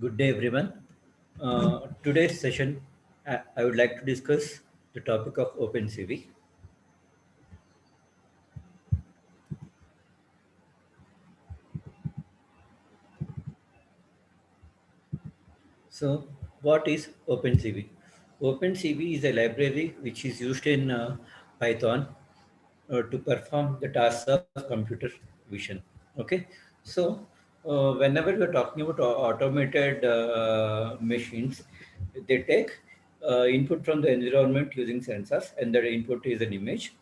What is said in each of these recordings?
Good day, everyone. Today's session, I would like to discuss the topic of OpenCV. So, what is OpenCV? OpenCV is a library which is used in Python to perform the tasks of computer vision. Okay, so whenever we are talking about automated machines, they take input from the environment using sensors, and the input is an image.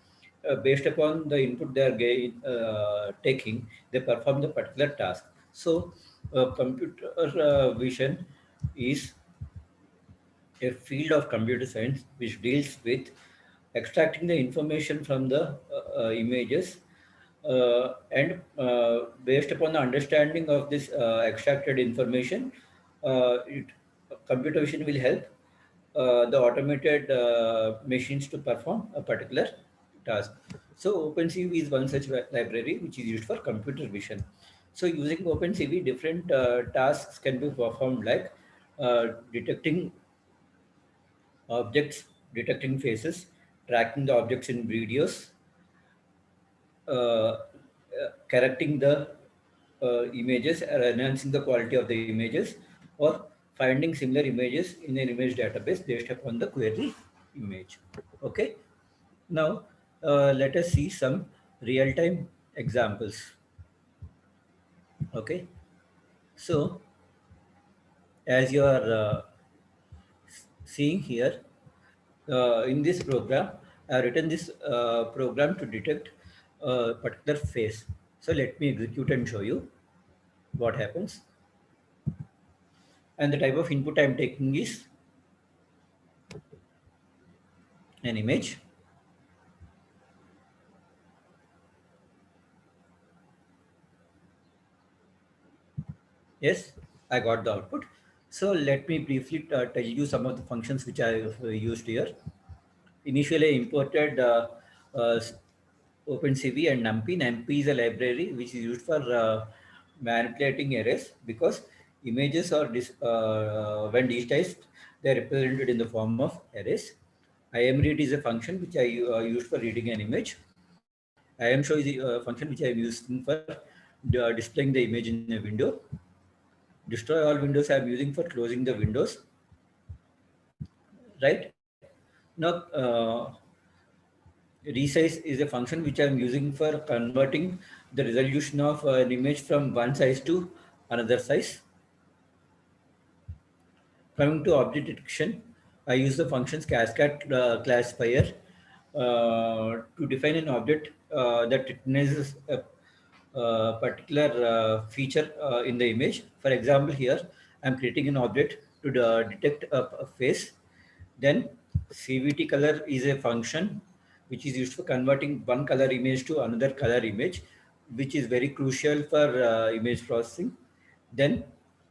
Based upon the input they are taking, they perform the particular task. So, computer vision is a field of computer science which deals with extracting the information from the images and based upon the understanding of this extracted information, it, computer vision will help the automated machines to perform a particular task. So OpenCV is one such library which is used for computer vision. So using OpenCV, different tasks can be performed like detecting objects, detecting faces, tracking the objects in videos, correcting the images or enhancing the quality of the images, or finding similar images in an image database based upon the query image. Okay. Now, let us see some real-time examples. Okay. So, as you are seeing here, in this program, I have written this program to detect a particular face. So let me execute and show you what happens. And the type of input I am taking is an image. Yes, I got the output. So let me briefly tell you some of the functions which I have used here. Initially, I imported uh, OpenCV and NumPy. NumPy is a library which is used for manipulating arrays because images are when digitized, they are represented in the form of arrays. IMRead is a function which I used for reading an image. IMShow is a function which I am using for displaying the image in a window. Destroy all windows I am using for closing the windows. Right now, resize is a function which I am using for converting the resolution of an image from one size to another size. Coming to object detection, I use the functions cascade classifier to define an object that recognizes a particular feature in the image. For example, here I'm creating an object to detect a face. Then CVT color is a function which is used for converting one color image to another color image, which is very crucial for image processing. Then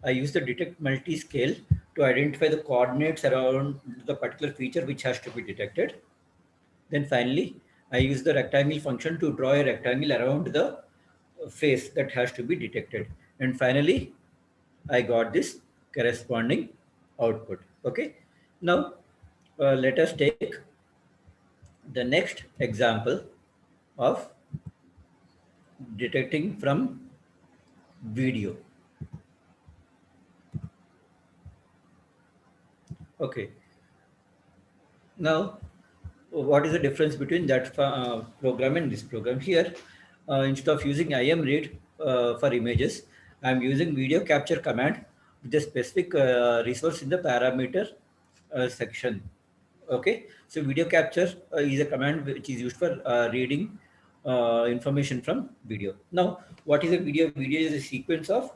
I use the detect multi-scale to identify the coordinates around the particular feature which has to be detected. Then finally, I use the rectangle function to draw a rectangle around the face that has to be detected. And finally, I got this corresponding output. Okay. Now, let us take the next example of detecting from video. Okay. Now, what is the difference between that program and this program? Here, instead of using IMRead for images, I'm using video capture command with a specific resource in the parameter section. Okay, so video capture is a command which is used for reading information from video. Now, what is a video? Video is a sequence of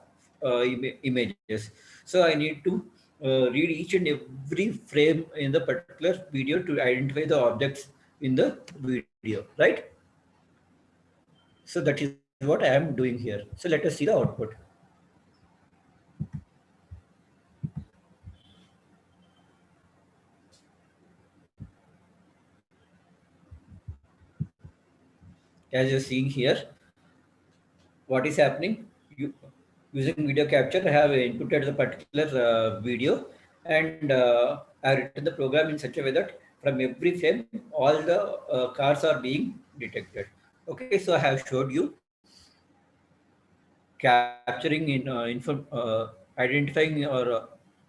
images. So I need to read each and every frame in the particular video to identify the objects in the video, right? So that is what I am doing here. So let us see the output. As you're seeing here, what is happening? Using video capture, I have inputted the particular video, and I have written the program in such a way that from every frame, all the cars are being detected. Okay, so I have showed you capturing identifying or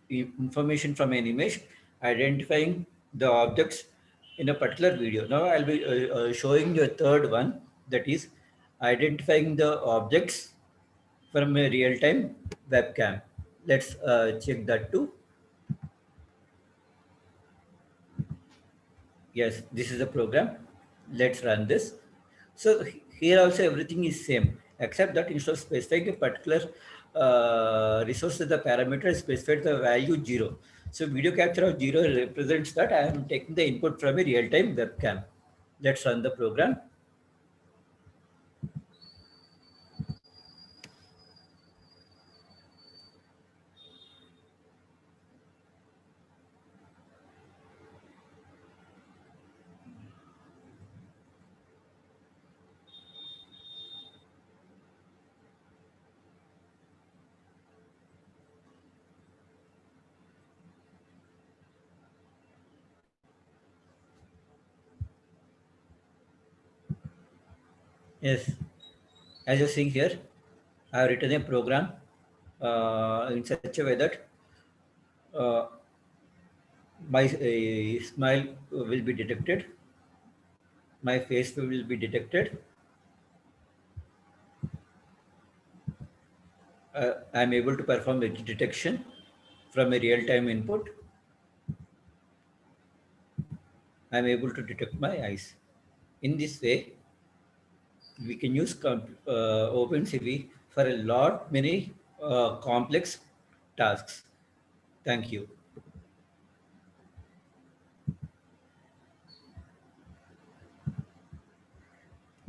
information from an image, identifying the objects in a particular video. Now I'll be showing you a third one, that is identifying the objects from a real-time webcam. Let's check that too. Yes, this is the program. Let's run this. So here also everything is same, except that instead of specifying a particular resource as the parameter, I specified the value 0. So video capture of 0 represents that I am taking the input from a real-time webcam. Let's run the program. Yes, as you're seeing here, I have written a program in such a way that uh, my smile will be detected, my face will be detected. I'm able to perform edge detection from a real-time input. I'm able to detect my eyes. In this way, we can use OpenCV for a lot many complex tasks. Thank you.